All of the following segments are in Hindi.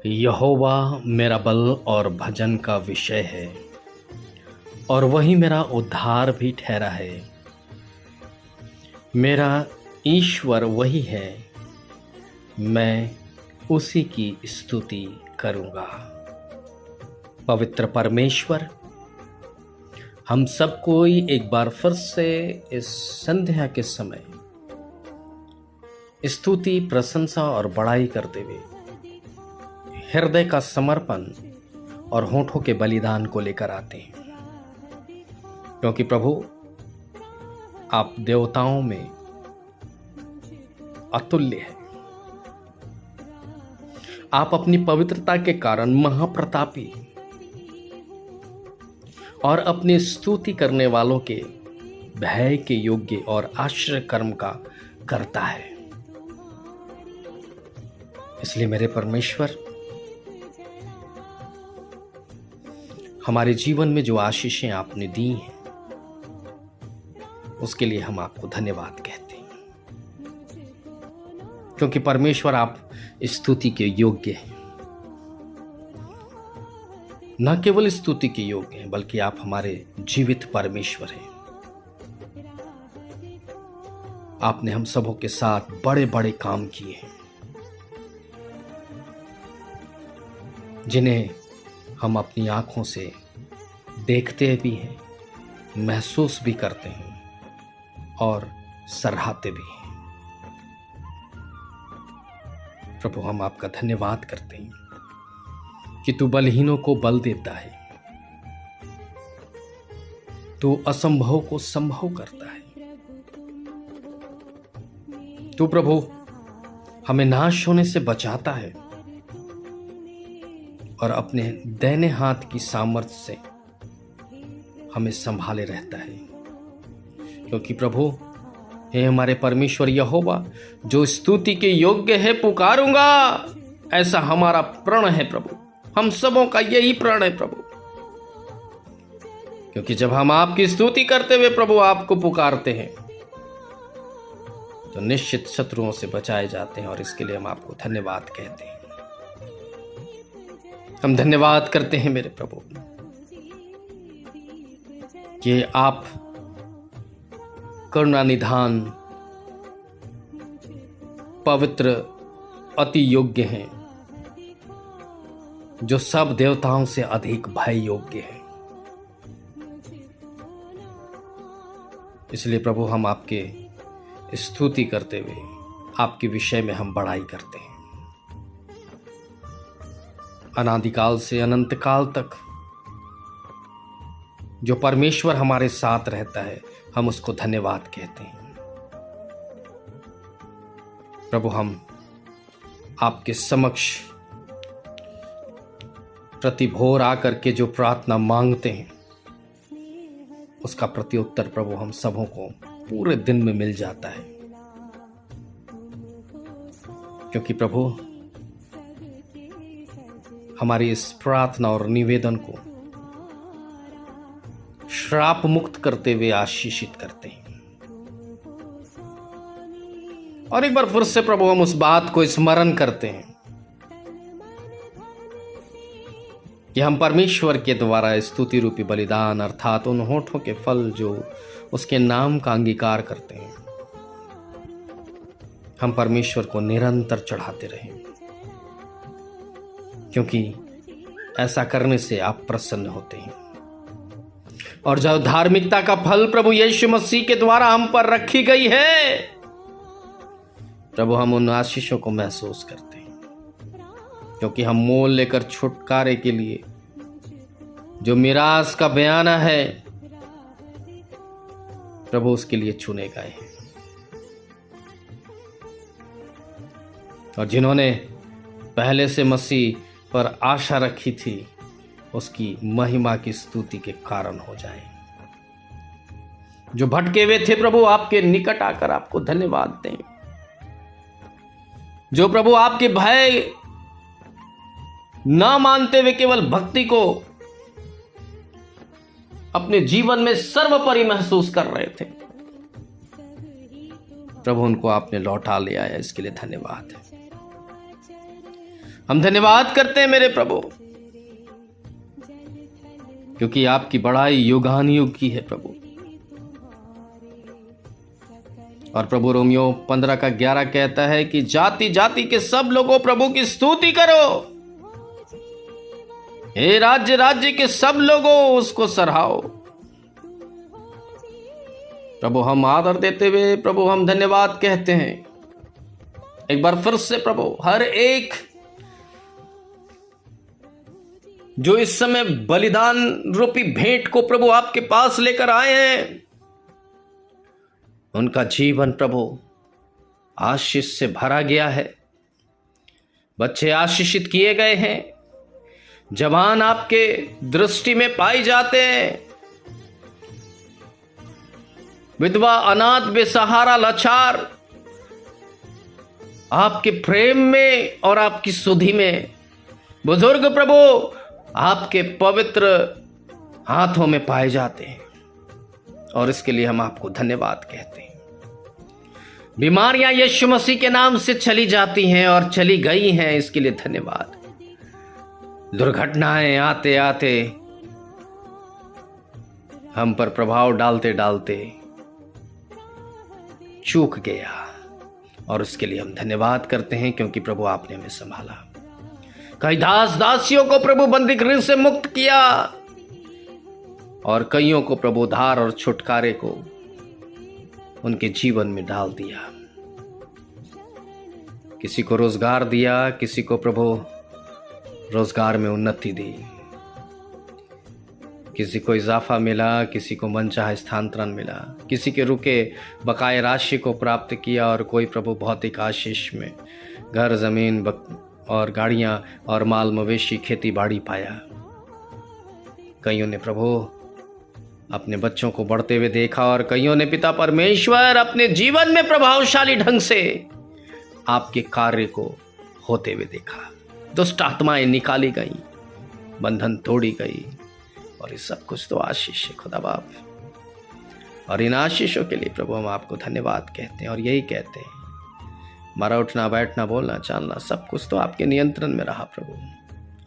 यहोवा मेरा बल और भजन का विषय है और वही मेरा उद्धार भी ठहरा है। मेरा ईश्वर वही है, मैं उसी की स्तुति करूँगा। पवित्र परमेश्वर, हम सब कोई एक बार फिर से इस संध्या के समय स्तुति, प्रशंसा और बड़ाई करते हुए हृदय का समर्पण और होठों के बलिदान को लेकर आते हैं, क्योंकि प्रभु आप देवताओं में अतुल्य हैं। आप अपनी पवित्रता के कारण महाप्रतापी और अपनी स्तुति करने वालों के भय के योग्य और आश्चर्य कर्म का करता है। इसलिए मेरे परमेश्वर, हमारे जीवन में जो आशीषें आपने दी हैं उसके लिए हम आपको धन्यवाद कहते हैं, क्योंकि परमेश्वर आप स्तुति के योग्य हैं। न केवल स्तुति के योग्य हैं, बल्कि आप हमारे जीवित परमेश्वर हैं। आपने हम सबों के साथ बड़े बड़े काम किए हैं, जिन्हें हम अपनी आंखों से देखते भी हैं, महसूस भी करते हैं और सराहते भी हैं। प्रभु, हम आपका धन्यवाद करते हैं कि तू बलहीनों को बल देता है, तू असंभव को संभव करता है। तू प्रभु हमें नाश होने से बचाता है और अपने दाहिने हाथ की सामर्थ्य से हमें संभाले रहता है। क्योंकि प्रभु, हे हमारे परमेश्वर यहोवा, जो स्तुति के योग्य है पुकारूंगा, ऐसा हमारा प्रण है प्रभु। हम सबों का यही प्रण है प्रभु, क्योंकि जब हम आपकी स्तुति करते हुए प्रभु आपको पुकारते हैं तो निश्चित शत्रुओं से बचाए जाते हैं, और इसके लिए हम आपको धन्यवाद कहते हैं। हम धन्यवाद करते हैं मेरे प्रभु कि आप करुणा निधान, पवित्र, अति योग्य हैं, जो सब देवताओं से अधिक भय योग्य है। इसलिए प्रभु हम आपके स्तुति करते हुए आपके विषय में हम बड़ाई करते हैं। अनादिकाल से अनंत काल तक जो परमेश्वर हमारे साथ रहता है, हम उसको धन्यवाद कहते हैं। प्रभु, हम आपके समक्ष प्रतिभोर आकर के जो प्रार्थना मांगते हैं, उसका प्रत्युत्तर प्रभु हम सबों को पूरे दिन में मिल जाता है। क्योंकि प्रभु हमारी इस प्रार्थना और निवेदन को श्राप मुक्त करते हुए आशीषित करते हैं। और एक बार फिर से प्रभु हम उस बात को स्मरण करते हैं कि हम परमेश्वर के द्वारा स्तुति रूपी बलिदान, अर्थात उन होठों के फल जो उसके नाम का अंगीकार करते हैं, हम परमेश्वर को निरंतर चढ़ाते रहें, क्योंकि ऐसा करने से आप प्रसन्न होते हैं। और जब धार्मिकता का फल प्रभु यीशु मसीह के द्वारा हम पर रखी गई है, प्रभु हम उन आशीषों को महसूस करते हैं, क्योंकि हम मोल लेकर छुटकारे के लिए जो मिरास का बयाना है प्रभु, उसके लिए चुने गए हैं। और जिन्होंने पहले से मसीह पर आशा रखी थी, उसकी महिमा की स्तुति के कारण हो जाए। जो भटके हुए थे प्रभु, आपके निकट आकर आपको धन्यवाद दें। जो प्रभु आपके भय ना मानते हुए केवल भक्ति को अपने जीवन में सर्वोपरि महसूस कर रहे थे, प्रभु उनको आपने लौटा ले आया, इसके लिए धन्यवाद है। हम धन्यवाद करते हैं मेरे प्रभु, क्योंकि आपकी बड़ाई युगानुयुग की है प्रभु। और प्रभु रोमियो 15:11 कहता है कि जाति जाति के सब लोगों प्रभु की स्तुति करो, हे राज्य राज्य के सब लोगों उसको सराहो। प्रभु हम आदर देते हुए प्रभु हम धन्यवाद कहते हैं एक बार फिर से प्रभु, हर एक जो इस समय बलिदान रूपी भेंट को प्रभु आपके पास लेकर आए हैं, उनका जीवन प्रभु आशीष से भरा गया है। बच्चे आशीषित किए गए हैं, जवान आपके दृष्टि में पाए जाते हैं, विधवा अनाथ बेसहारा लाचार आपके प्रेम में और आपकी सुधि में, बुजुर्ग प्रभु आपके पवित्र हाथों में पाए जाते हैं। और इसके लिए हम आपको धन्यवाद कहते हैं। बीमारियां यीशु मसीह के नाम से चली जाती हैं और चली गई हैं, इसके लिए धन्यवाद। दुर्घटनाएं आते आते हम पर प्रभाव डालते डालते चूक गया, और उसके लिए हम धन्यवाद करते हैं, क्योंकि प्रभु आपने हमें संभाला। कई दास दासियों को प्रभु बंदी गृह से मुक्त किया, और कईयों को प्रभु उद्धार और छुटकारे को उनके जीवन में डाल दिया। किसी को रोजगार दिया, किसी को प्रभु रोजगार में उन्नति दी, किसी को इजाफा मिला, किसी को मनचाहा स्थानांतरण मिला, किसी के रुके बकाया राशि को प्राप्त किया, और कोई प्रभु भौतिक आशीष में घर जमीन और गाड़ियां और माल मवेशी खेती बाड़ी पाया। कईयों ने प्रभु अपने बच्चों को बढ़ते हुए देखा, और कईयों ने पिता परमेश्वर अपने जीवन में प्रभावशाली ढंग से आपके कार्य को होते हुए देखा। दुष्ट आत्माएं निकाली गई, बंधन तोड़ी गई, और ये सब कुछ तो आशीष है खुदा बाप। और इन आशीषों के लिए प्रभु हम आपको धन्यवाद कहते हैं, और यही कहते हैं हमारा उठना बैठना बोलना चालना सब कुछ तो आपके नियंत्रण में रहा प्रभु।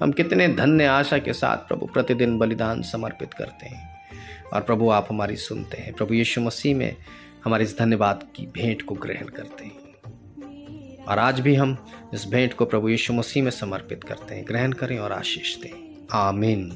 हम कितने धन्य आशा के साथ प्रभु प्रतिदिन बलिदान समर्पित करते हैं, और प्रभु आप हमारी सुनते हैं। प्रभु यीशु मसीह में हमारे इस धन्यवाद की भेंट को ग्रहण करते हैं, और आज भी हम इस भेंट को प्रभु यीशु मसीह में समर्पित करते हैं। ग्रहण करें और आशीष दें। आमीन।